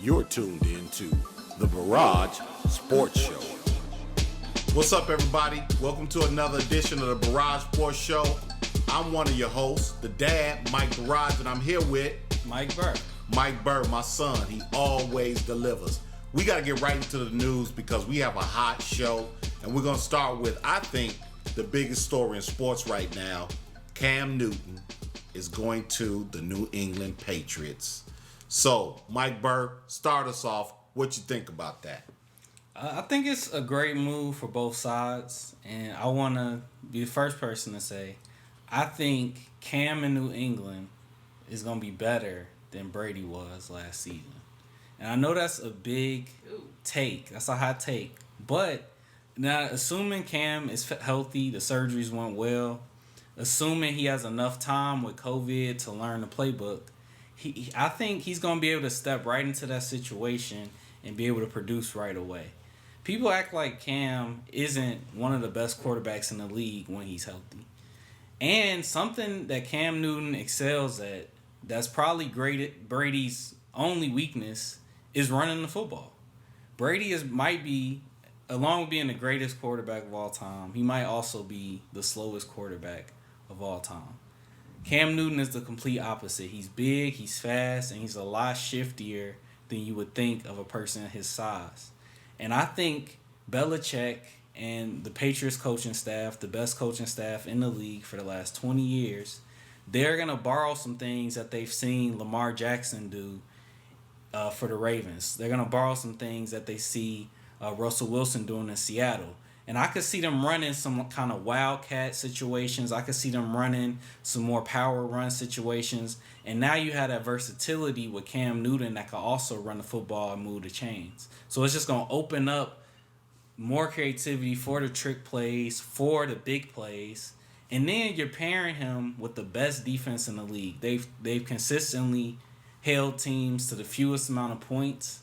You're tuned in to the Burrage Sports Show. What's up, everybody? Welcome to another edition of the Burrage Sports Show. I'm one of your hosts, the dad, Mike Burrage, and I'm here with Mike Burr. Mike Burr, my son. He always delivers. We got to get right into the news because we have a hot show, and we're going to start with, I think, the biggest story in sports right now. Cam Newton is going to the New England Patriots. So, Mike Burr, start us off. What you think about that? I think it's a great move for both sides, and I want to be the first person to say, I think Cam in New England is going to be better than Brady was last season. And I know that's a big take. That's a hot take. But now, assuming Cam is healthy, the surgeries went well, assuming he has enough time with COVID to learn the playbook, I think he's going to be able to step right into that situation and be able to produce right away. People act like Cam isn't one of the best quarterbacks in the league when he's healthy. And something that Cam Newton excels at, that's probably Brady's only weakness, is running the football. Brady might be, along with being the greatest quarterback of all time, he might also be the slowest quarterback of all time. Cam Newton is the complete opposite. He's big, he's fast, and he's a lot shiftier than you would think of a person his size. And I think Belichick and the Patriots coaching staff, the best coaching staff in the league for the last 20 years, they're going to borrow some things that they've seen Lamar Jackson do for the Ravens. They're going to borrow some things that they see Russell Wilson doing in Seattle. And I could see them running some kind of wildcat situations. I could see them running some more power run situations. And now you have that versatility with Cam Newton that can also run the football and move the chains. So it's just going to open up more creativity for the trick plays, for the big plays. And then you're pairing him with the best defense in the league. They've consistently held teams to the fewest amount of points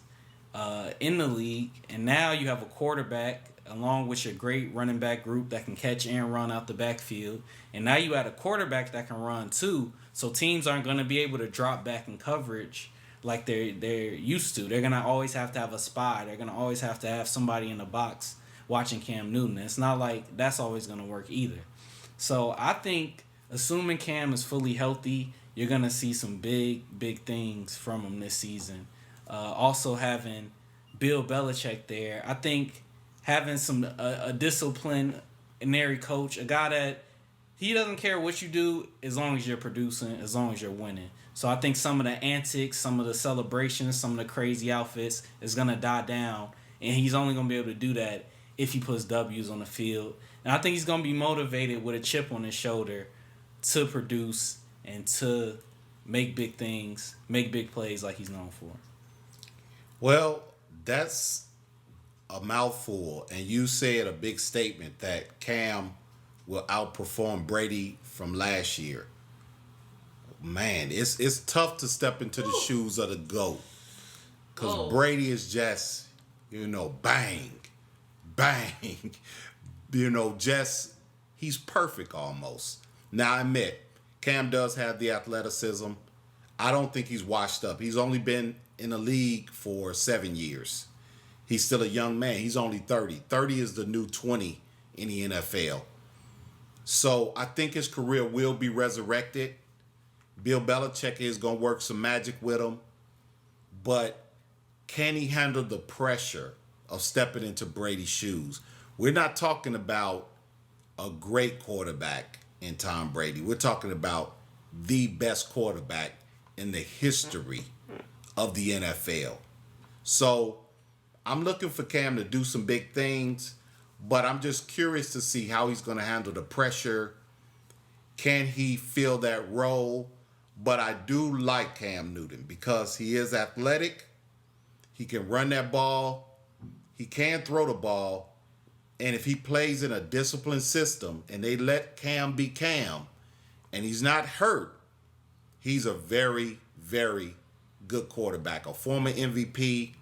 in the league. And now you have a quarterback along with your great running back group that can catch and run out the backfield. And now you had a quarterback that can run too, so teams aren't going to be able to drop back in coverage like they're used to. They're going to always have to have a spy. They're going to always have to have somebody in the box watching Cam Newton. It's not like that's always going to work either. So I think, assuming Cam is fully healthy, you're going to see some big things from him this season. Also having Bill Belichick there, I think having a disciplinary coach, a guy that he doesn't care what you do as long as you're producing, as long as you're winning. So I think some of the antics, some of the celebrations, some of the crazy outfits is going to die down. And he's only going to be able to do that if he puts W's on the field. And I think he's going to be motivated with a chip on his shoulder to produce and to make big things, make big plays like he's known for. Well, that's a mouthful, and you said a big statement that Cam will outperform Brady from last year. Man, it's tough to step into the shoes of the GOAT because Brady is just, bang, just he's perfect almost. Now, I admit, Cam does have the athleticism. I don't think he's washed up. He's only been in the league for 7 years. He's still a young man. He's only 30. 30 is the new 20 in the NFL. So I think his career will be resurrected. Bill Belichick is going to work some magic with him. But can he handle the pressure of stepping into Brady's shoes? We're not talking about a great quarterback in Tom Brady. We're talking about the best quarterback in the history of the NFL. So I'm looking for Cam to do some big things, but I'm just curious to see how he's going to handle the pressure. Can he fill that role? But I do like Cam Newton because he is athletic. He can run that ball. He can throw the ball. And if he plays in a disciplined system and they let Cam be Cam and he's not hurt, he's a very, very good quarterback. A former MVP,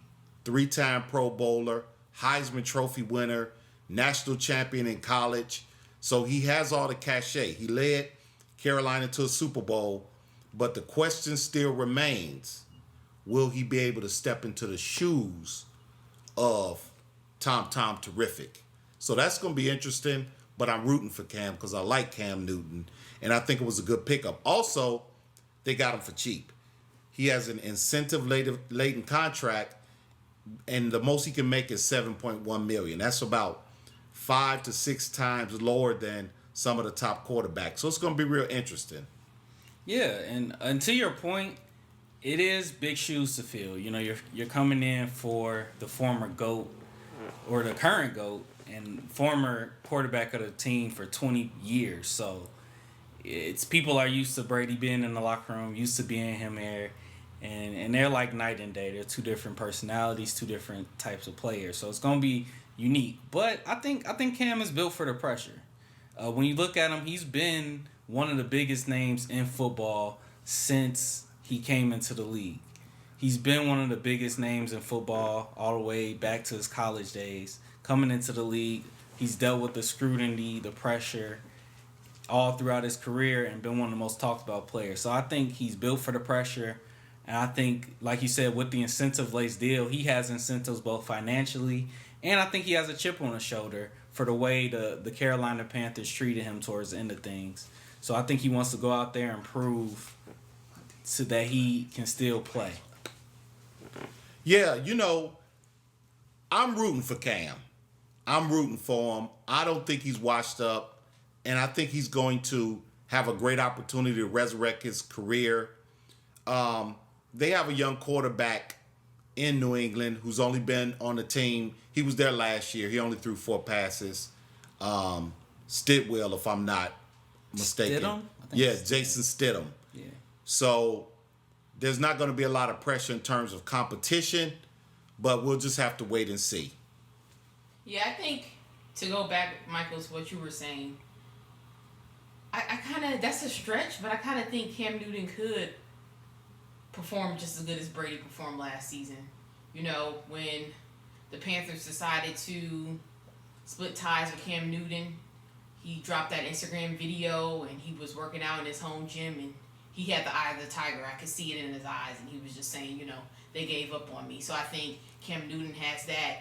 3-time Pro Bowler, Heisman Trophy winner, national champion in college. So he has all the cachet. He led Carolina to a Super Bowl, but the question still remains, will he be able to step into the shoes of Tom Terrific? So that's going to be interesting, but I'm rooting for Cam because I like Cam Newton, and I think it was a good pickup. Also, they got him for cheap. He has an incentive-laden contract, and the most he can make is $7.1 million. That's about 5 to 6 times lower than some of the top quarterbacks. So it's going to be real interesting. Yeah, and to your point, it is big shoes to fill. You know, you're coming in for the former GOAT or the current GOAT and former quarterback of the team for 20 years. So it's people are used to Brady being in the locker room, used to being him there, and they're like night and day. They're two different personalities, two different types of players. So it's gonna be unique. But I think Cam is built for the pressure. When you look at him, he's been one of the biggest names in football since he came into the league. He's been one of the biggest names in football all the way back to his college days. Coming into the league, he's dealt with the scrutiny, the pressure, all throughout his career and been one of the most talked about players. So I think he's built for the pressure. And I think, like you said, with the incentive-laced deal, he has incentives both financially and I think he has a chip on his shoulder for the way the Carolina Panthers treated him towards the end of things. So I think he wants to go out there and prove so that he can still play. Yeah, I'm rooting for Cam. I'm rooting for him. I don't think he's washed up, and I think he's going to have a great opportunity to resurrect his career. They have a young quarterback in New England who's only been on the team. He was there last year. He only threw 4 passes. Stidwell, if I'm not mistaken. Stidham? Yeah, Jason Stidham. Yeah. So there's not going to be a lot of pressure in terms of competition, but we'll just have to wait and see. Yeah, I think to go back, Michael, to what you were saying, I kind of, that's a stretch, but I kind of think Cam Newton could perform just as good as Brady performed last season. You know, when the Panthers decided to split ties with Cam Newton, he dropped that Instagram video and he was working out in his home gym and he had the eye of the tiger. I could see it in his eyes and he was just saying, they gave up on me. So I think Cam Newton has that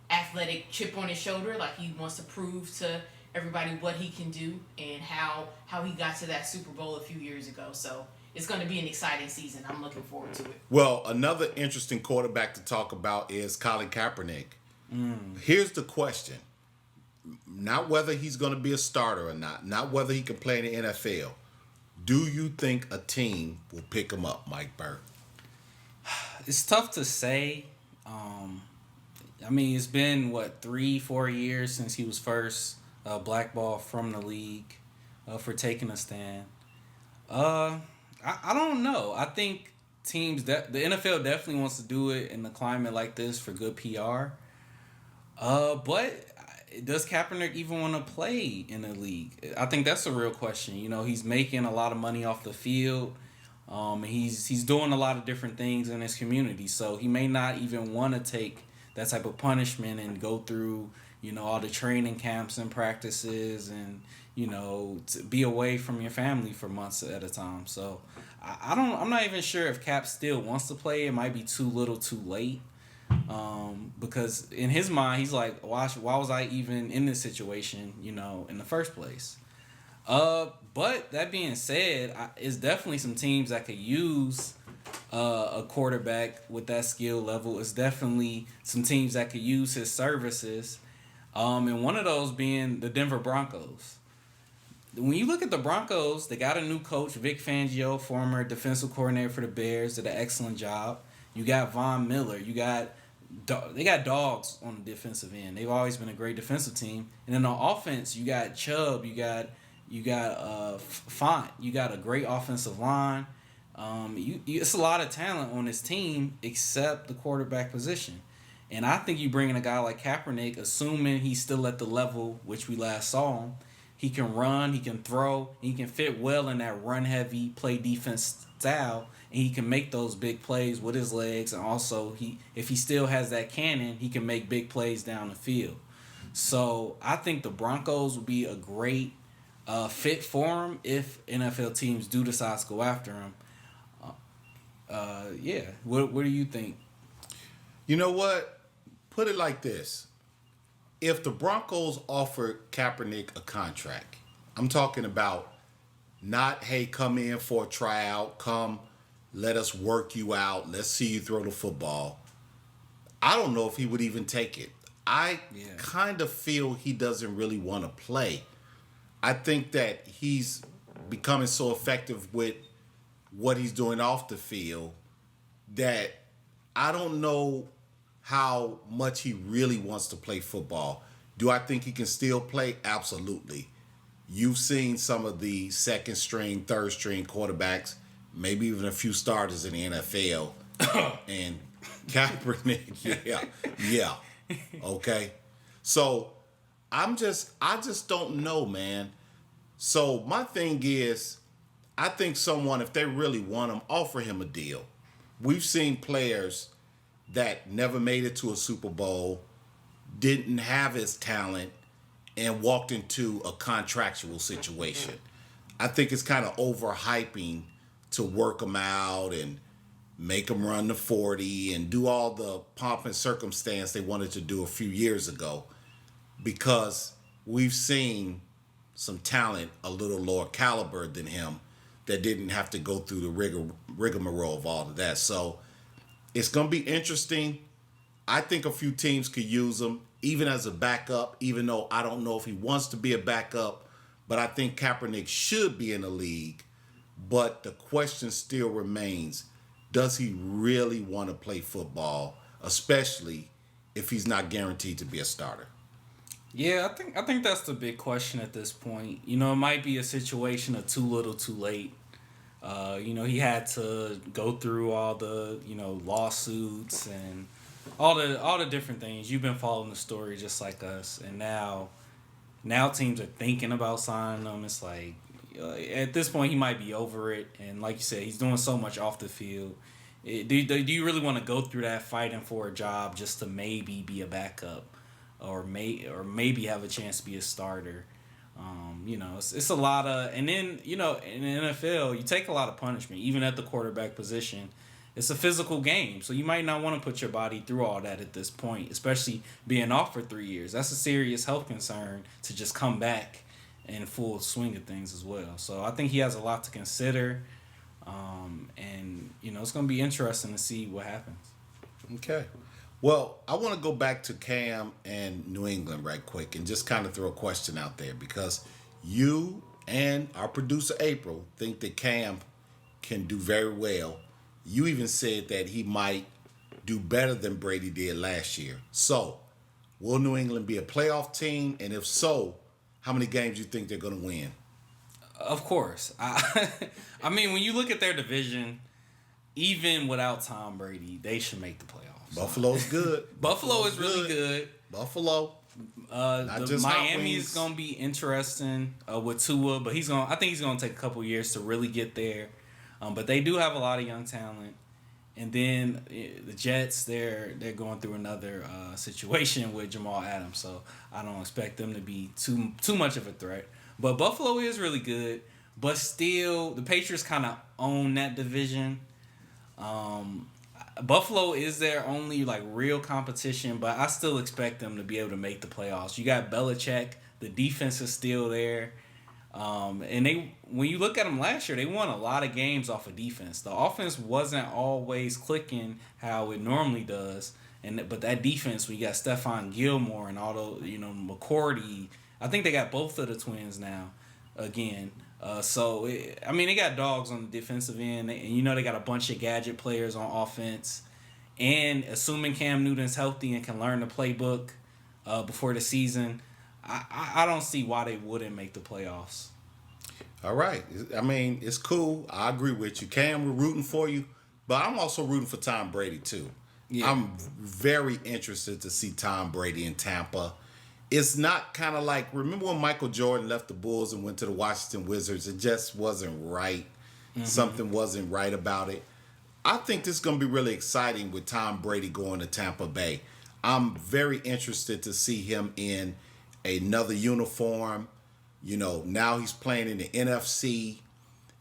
athletic chip on his shoulder, like he wants to prove to everybody what he can do and how he got to that Super Bowl a few years ago. So it's going to be an exciting season. I'm looking forward to it. Well, another interesting quarterback to talk about is Colin Kaepernick. Here's the question. Not whether he's going to be a starter or not whether he can play in the NFL. Do you think a team will pick him up, Mike Burr? It's tough to say. It's been, 3-4 years since he was first blackballed from the league for taking a stand. I don't know. I think teams, the NFL definitely wants to do it in a climate like this for good PR. But does Kaepernick even want to play in the league? I think that's a real question. He's making a lot of money off the field. He's doing a lot of different things in his community, so he may not even want to take that type of punishment and go through, all the training camps and practices and, to be away from your family for months at a time. So I'm not even sure if Cap still wants to play. It might be too little too late. Because in his mind, he's like, why was I even in this situation, in the first place? But that being said, it's definitely some teams that could use a quarterback with that skill level. It's definitely some teams that could use his services. And one of those being the Denver Broncos. When you look at the Broncos, they got a new coach, Vic Fangio, former defensive coordinator for the Bears, did an excellent job. You got Von Miller. They got dogs on the defensive end. They've always been a great defensive team. And then on offense, you got Chubb. You got Font. You got a great offensive line. It's a lot of talent on this team except the quarterback position. And I think you bring in a guy like Kaepernick, assuming he's still at the level which we last saw him. He can run, he can throw, he can fit well in that run-heavy, play defense style, and he can make those big plays with his legs. And also, if he still has that cannon, he can make big plays down the field. So I think the Broncos would be a great fit for him if NFL teams do decide to go after him. Yeah. What do you think? You know what? Put it like this. If the Broncos offered Kaepernick a contract, I'm talking about not, hey, come in for a tryout, come, let us work you out, let's see you throw the football. I don't know if he would even take it. I kind of feel he doesn't really want to play. I think that he's becoming so effective with what he's doing off the field that I don't know how much he really wants to play football. Do I think he can still play? Absolutely. You've seen some of the second string, third string quarterbacks, maybe even a few starters in the NFL. And Kaepernick, yeah. Okay. So I just don't know, man. So my thing is, I think someone, if they really want him, offer him a deal. We've seen players that never made it to a Super Bowl, didn't have his talent, and walked into a contractual situation. I think it's kind of overhyping to work them out and make them run the 40 and do all the pomp and circumstance they wanted to do a few years ago, because we've seen some talent a little lower caliber than him that didn't have to go through the rigmarole of all of that. So it's going to be interesting. I think a few teams could use him even as a backup, even though I don't know if he wants to be a backup, but I think Kaepernick should be in the league. But the question still remains, does he really want to play football, especially if he's not guaranteed to be a starter? Yeah, I think that's the big question at this point. You know, it might be a situation of too little, too late. You know, he had to go through all the, you know, lawsuits and all the different things. You've been following the story just like us, and now teams are thinking about signing him. It's like at this point he might be over it, and like you said, he's doing so much off the field. Do you really want to go through that fighting for a job just to maybe be a backup, or maybe have a chance to be a starter? You know, it's a lot of, and then, you know, in the NFL, you take a lot of punishment, even at the quarterback position. It's a physical game, so you might not want to put your body through all that at this point, especially being off for 3 years. That's a serious health concern to just come back in full swing of things as well. So I think he has a lot to consider, and, you know, it's going to be interesting to see what happens. Okay. Well, I want to go back to Cam and New England right quick and just kind of throw a question out there, because you and our producer April think that Cam can do very well. You even said that he might do better than Brady did last year. So, will New England be a playoff team? And if so, how many games do you think they're going to win? Of course. I mean, when you look at their division, even without Tom Brady, they should make the playoffs. Buffalo's good. Buffalo is really good. Buffalo. Miami is gonna be interesting with Tua, but I think he's gonna take a couple years to really get there. But they do have a lot of young talent, and then the Jets, they're going through another situation with Jamal Adams, so I don't expect them to be too much of a threat. But Buffalo is really good, but still the Patriots kind of own that division. Buffalo is their only like real competition, but I still expect them to be able to make the playoffs. You got Belichick, the defense is still there, and when you look at them last year, they won a lot of games off of defense. The offense wasn't always clicking how it normally does, but that defense, we got Stephon Gilmore and all the, you know, McCourty. I think they got both of the twins now again. So they got dogs on the defensive end, and you know they got a bunch of gadget players on offense. And assuming Cam Newton's healthy and can learn the playbook before the season, I don't see why they wouldn't make the playoffs. All right. I mean, it's cool. I agree with you. Cam, we're rooting for you, but I'm also rooting for Tom Brady too. Yeah. I'm very interested to see Tom Brady in Tampa. It's not kind of like, remember when Michael Jordan left the Bulls and went to the Washington Wizards? It just wasn't right. Mm-hmm. Something wasn't right about it. I think this is going to be really exciting with Tom Brady going to Tampa Bay. I'm very interested to see him in another uniform. You know, now he's playing in the NFC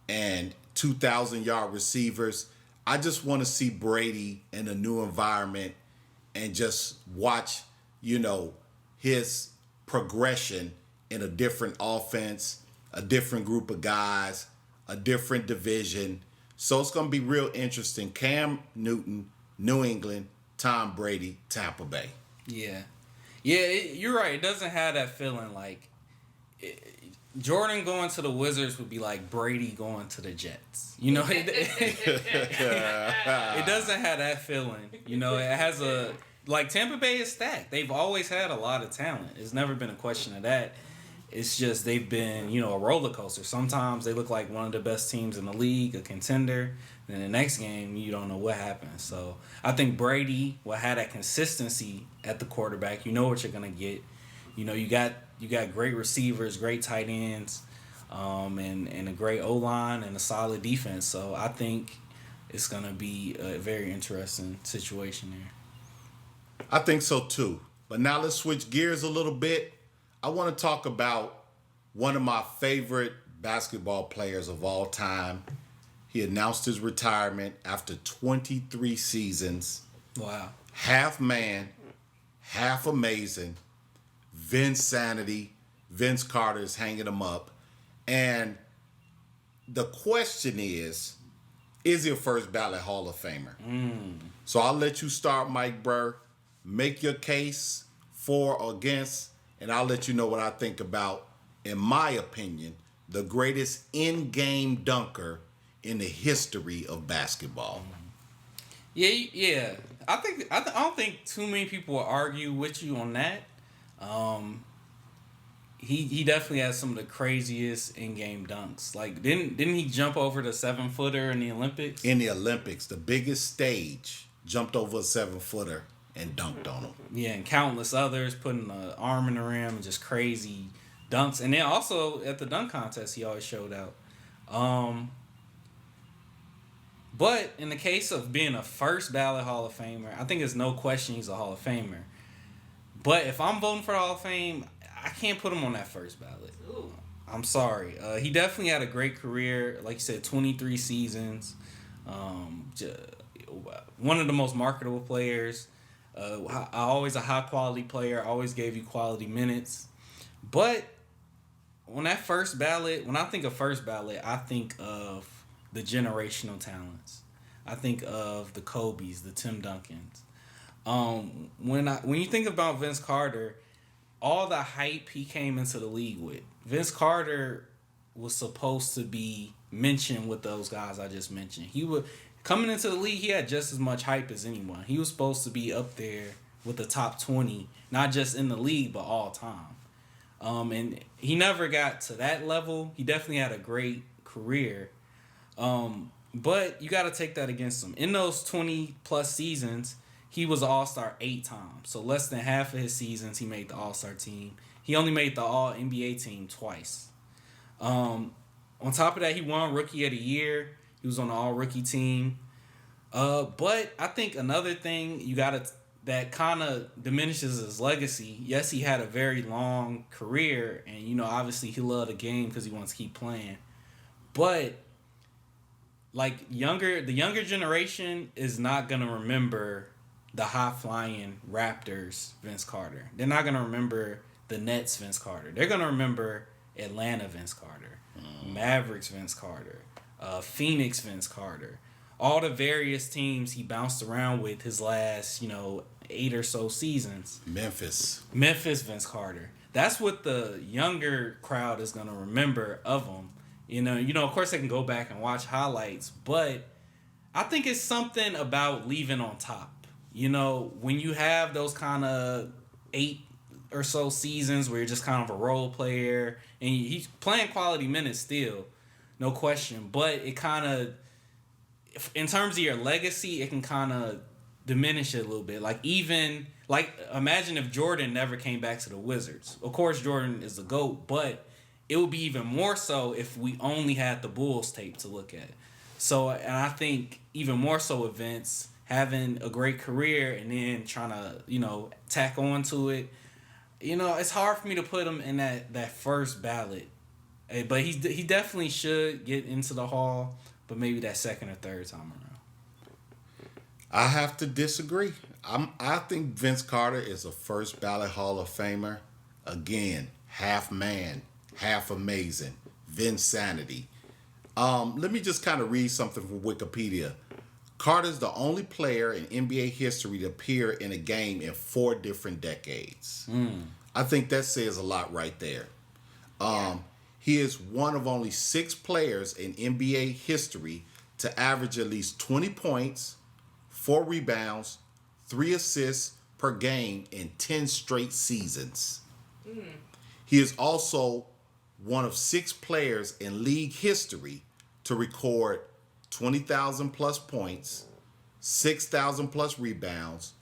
and 2,000-yard receivers. I just want to see Brady in a new environment and just watch, his progression in a different offense, a different group of guys, a different division. So it's going to be real interesting. Cam Newton, New England, Tom Brady, Tampa Bay. Yeah. Yeah, you're right. It doesn't have that feeling like Jordan going to the Wizards would be like Brady going to the Jets. It doesn't have that feeling. It has Tampa Bay is stacked. They've always had a lot of talent. It's never been a question of that. It's just they've been, a roller coaster. Sometimes they look like one of the best teams in the league, a contender. Then the next game, you don't know what happens. So I think Brady will have that consistency at the quarterback. You know what you're gonna get. You got great receivers, great tight ends, and a great O-line and a solid defense. So I think it's gonna be a very interesting situation there. I think so too. But now let's switch gears a little bit. I want to talk about one of my favorite basketball players of all time. He announced his retirement after 23 seasons. Wow. Half man, half amazing. Vinsanity. Vince Carter is hanging him up. And the question is he a first ballot Hall of Famer? So I'll let you start, Mike Burr. Make your case for or against, and I'll let you know what I think about, in my opinion, the greatest in-game dunker in the history of basketball. Yeah. I don't think too many people will argue with you on that. He definitely has some of the craziest in-game dunks. Like didn't he jump over the 7-footer in the Olympics? In the Olympics, the biggest stage, jumped over a 7-footer and dunked on him. Yeah, and countless others putting an arm in the rim and just crazy dunks. And then also at the dunk contest, he always showed out. But in the case of being a first ballot Hall of Famer, I think there's no question he's a Hall of Famer. But if I'm voting for the Hall of Fame, I can't put him on that first ballot. Ooh. I'm sorry. He definitely had a great career. Like you said, 23 seasons. One of the most marketable players. Always a high-quality player. Always gave you quality minutes. But when I think of first ballot, I think of the generational talents. I think of the Kobes, the Tim Duncans. When you think about Vince Carter, all the hype he came into the league with, Vince Carter was supposed to be mentioned with those guys I just mentioned. Coming into the league, he had just as much hype as anyone. He was supposed to be up there with the top 20, not just in the league, but all time. And he never got to that level. He definitely had a great career. But you got to take that against him. In those 20-plus seasons, he was an All-Star 8 times. So less than half of his seasons, he made the All-Star team. He only made the All-NBA team twice. On top of that, he won Rookie of the Year. He was on the All-Rookie team. But I think another thing that kind of diminishes his legacy. Yes, he had a very long career, and obviously he loved the game because he wants to keep playing. But the younger generation is not gonna remember the high-flying Raptors Vince Carter. They're not gonna remember the Nets Vince Carter. They're gonna remember Atlanta Vince Carter, Mavericks Vince Carter, Phoenix Vince Carter, all the various teams he bounced around with his last 8 or so seasons. Memphis Vince Carter. That's what the younger crowd is gonna remember of him. Of course they can go back and watch highlights, but I think it's something about leaving on top. When you have those kind of 8 or so seasons where you're just kind of a role player and he's playing quality minutes still, no question, but it kind of, in terms of your legacy, it can kind of diminish it a little bit. Imagine if Jordan never came back to the Wizards. Of course, Jordan is the GOAT, but it would be even more so if we only had the Bulls tape to look at. So, and I think even more so with Vince having a great career and then trying to, tack on to it. It's hard for me to put him in that first ballot. But he definitely should get into the Hall, but maybe that second or third time around. I have to disagree. I think Vince Carter is a first ballot Hall of Famer. Again, half man, half amazing. Vinsanity. Let me just kind of read something from Wikipedia. Carter's the only player in NBA history to appear in a game in 4 different decades. I think that says a lot right there. He is one of only 6 players in NBA history to average at least 20 points, 4 rebounds, 3 assists per game in 10 straight seasons. He is also one of 6 players in league history to record 20,000 plus points, 6,000 plus rebounds,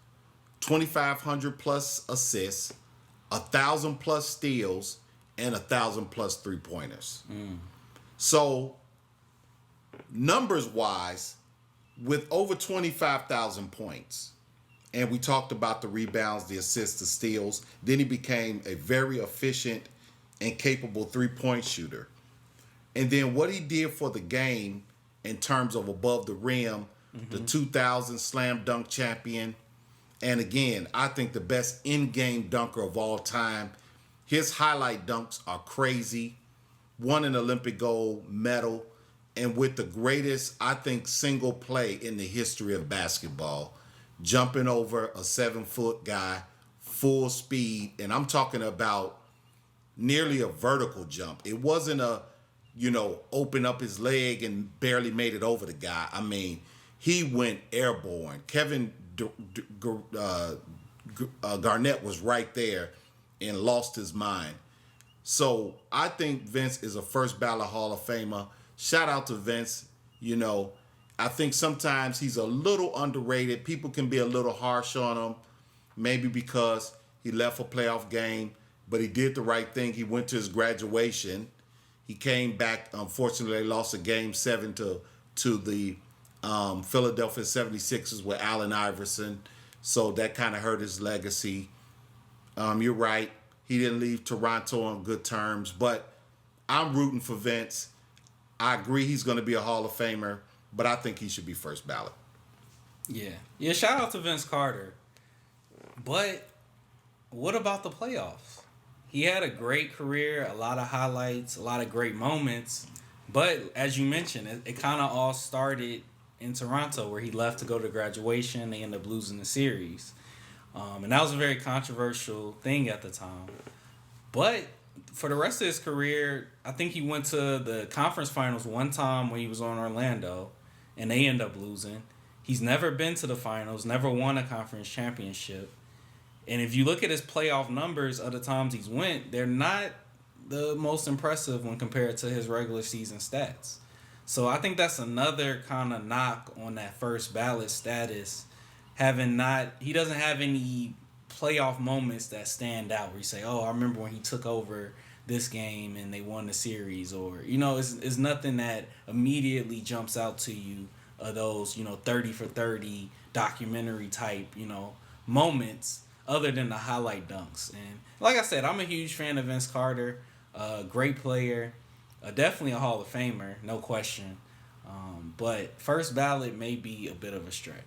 2,500 plus assists, 1,000 plus steals, and 1,000 plus 3-pointers. So, numbers wise, with over 25,000 points, and we talked about the rebounds, the assists, the steals, then he became a very efficient and capable 3-point shooter. And then what he did for the game in terms of above the rim, the 2000 slam dunk champion, and again, I think the best in-game dunker of all time. His highlight dunks are crazy. Won an Olympic gold medal, and with the greatest, I think, single play in the history of basketball, jumping over a 7-foot guy, full speed, and I'm talking about nearly a vertical jump. It wasn't a, open up his leg and barely made it over the guy. I mean, he went airborne. Kevin Garnett was right there and lost his mind. So I think Vince is a first ballot Hall of Famer. Shout out to Vince. I think sometimes he's a little underrated. People can be a little harsh on him, maybe because he left a playoff game, but he did the right thing. He went to his graduation. He came back. Unfortunately, they lost a game 7 to the Philadelphia 76ers with Allen Iverson. So that kind of hurt his legacy. You're right. He didn't leave Toronto on good terms, but I'm rooting for Vince. I agree he's going to be a Hall of Famer, but I think he should be first ballot. Yeah, shout out to Vince Carter. But what about the playoffs? He had a great career, a lot of highlights, a lot of great moments. But as you mentioned, it kind of all started in Toronto, where he left to go to graduation. They ended up losing the series. And that was a very controversial thing at the time. But for the rest of his career, I think he went to the conference finals one time when he was on Orlando, and they ended up losing. He's never been to the finals, never won a conference championship. And if you look at his playoff numbers of the times he's went, they're not the most impressive when compared to his regular season stats. So I think that's another kind of knock on that first ballot status. He doesn't have any playoff moments that stand out where you say, oh, I remember when he took over this game and they won the series, or, it's nothing that immediately jumps out to you of those, 30 for 30 documentary type, moments other than the highlight dunks. And like I said, I'm a huge fan of Vince Carter, great player, definitely a Hall of Famer, no question. But first ballot may be a bit of a stretch.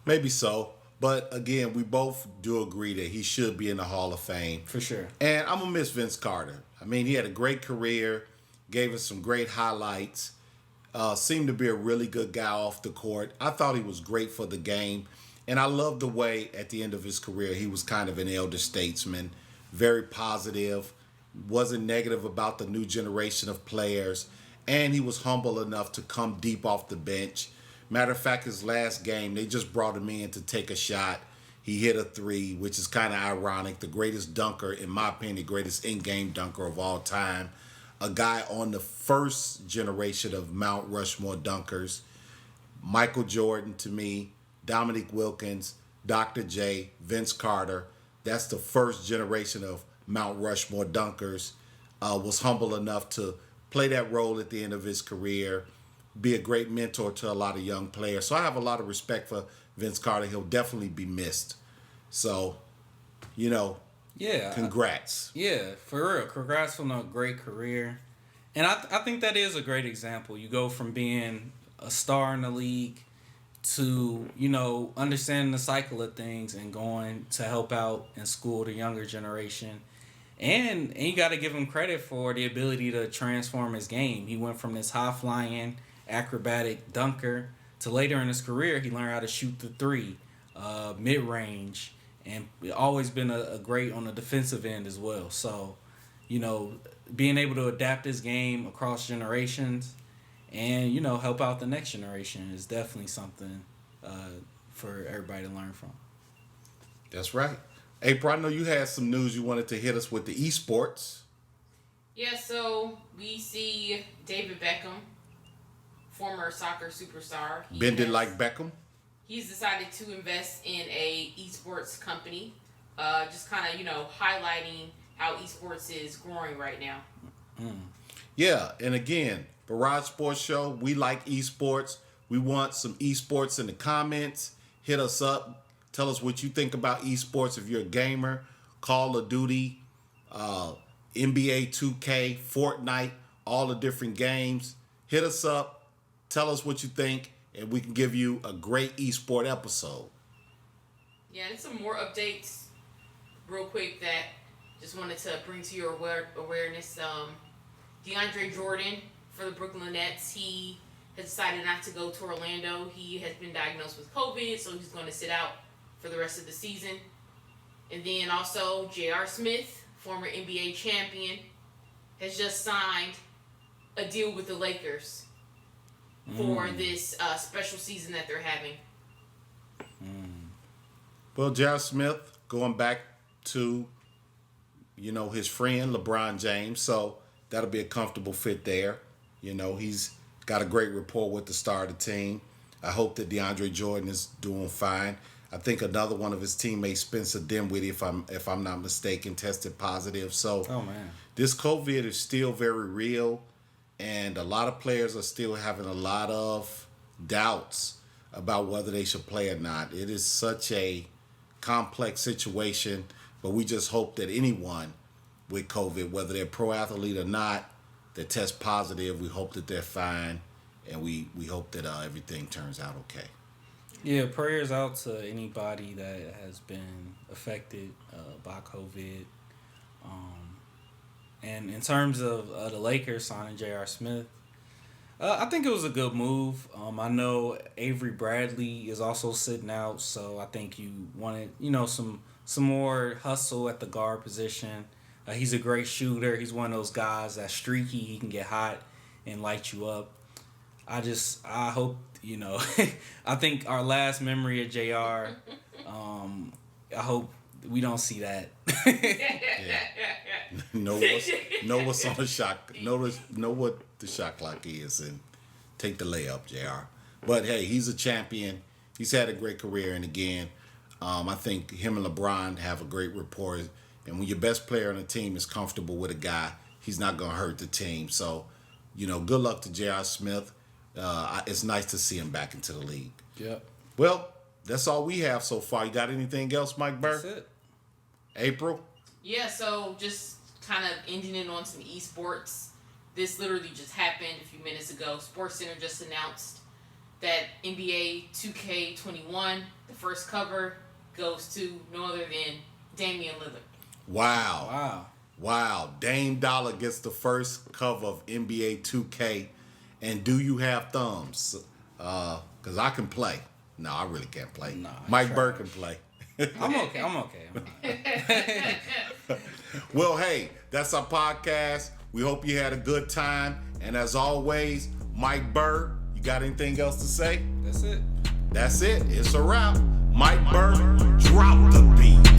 Maybe so. But again, we both do agree that he should be in the Hall of Fame. For sure. And I'm going to miss Vince Carter. I mean, he had a great career, gave us some great highlights, seemed to be a really good guy off the court. I thought he was great for the game. And I love the way at the end of his career, he was kind of an elder statesman, very positive, wasn't negative about the new generation of players, and he was humble enough to come deep off the bench. Matter of fact, his last game, they just brought him in to take a shot. He hit a 3, which is kind of ironic. The greatest dunker, in my opinion, greatest in-game dunker of all time. A guy on the first generation of Mount Rushmore dunkers. Michael Jordan, to me, Dominique Wilkins, Dr. J, Vince Carter. That's the first generation of Mount Rushmore dunkers. Was humble enough to play that role at the end of his career, be a great mentor to a lot of young players. So I have a lot of respect for Vince Carter. He'll definitely be missed. So, congrats. For real. Congrats on a great career. And I think that is a great example. You go from being a star in the league to, understand the cycle of things and going to help out and school the younger generation. And you got to give him credit for the ability to transform his game. He went from this high-flying, acrobatic dunker to later in his career, he learned how to shoot the three, mid-range, and always been a great on the defensive end as well. So, being able to adapt his game across generations and, help out the next generation is definitely something for everybody to learn from. That's right. April, I know you had some news you wanted to hit us with the esports. Yeah, so we see David Beckham, former soccer superstar. Bended like Beckham. He's decided to invest in a esports company, just kind of, highlighting how esports is growing right now. Yeah, and again, Burrage Sports Show, we like esports. We want some esports in the comments. Hit us up. Tell us what you think about esports. If you're a gamer, Call of Duty, NBA 2K, Fortnite, all the different games. Hit us up. Tell us what you think, and we can give you a great esport episode. Yeah, and some more updates real quick that just wanted to bring to your awareness. DeAndre Jordan for the Brooklyn Nets, he has decided not to go to Orlando. He has been diagnosed with COVID, so he's going to sit out for the rest of the season. And then also J.R. Smith, former NBA champion, has just signed a deal with the Lakers for this special season that they're having. Well, J.R. Smith going back to, his friend LeBron James, so that'll be a comfortable fit there. He's got a great rapport with the star of the team. I hope that DeAndre Jordan is doing fine. I think another one of his teammates, Spencer Dinwiddie, if I'm not mistaken, tested positive. So this COVID is still very real, and a lot of players are still having a lot of doubts about whether they should play or not. It is such a complex situation, but we just hope that anyone with COVID, whether they're pro athlete or not, that test positive, we hope that they're fine, and we hope that everything turns out okay. Yeah, prayers out to anybody that has been affected by COVID. And in terms of the Lakers signing J.R. Smith, I think it was a good move. I know Avery Bradley is also sitting out, so I think you wanted, some more hustle at the guard position. He's a great shooter. He's one of those guys that's streaky. He can get hot and light you up. I hope, I think our last memory of JR, I hope we don't see that. Know what's on the shot. Know what the shot clock is and take the layup, JR. But hey, he's a champion. He's had a great career, and again, I think him and LeBron have a great rapport. And when your best player on the team is comfortable with a guy, he's not going to hurt the team. So, good luck to J.R. Smith. It's nice to see him back into the league. Yep. Well, that's all we have so far. You got anything else, Mike Burr? That's it. April? Yeah, so just kind of ending it on some esports. This literally just happened a few minutes ago. SportsCenter just announced that NBA 2K21, the first cover, goes to no other than Damian Lillard. Wow. Dame Dollar gets the first cover of NBA 2K. And do you have thumbs? Because I can play. No, I really can't play. No, Mike Burr can play. I'm okay. Well, hey, that's our podcast. We hope you had a good time. And as always, Mike Burr, you got anything else to say? That's it. That's it. It's a wrap. Mike Burr, drop the beat.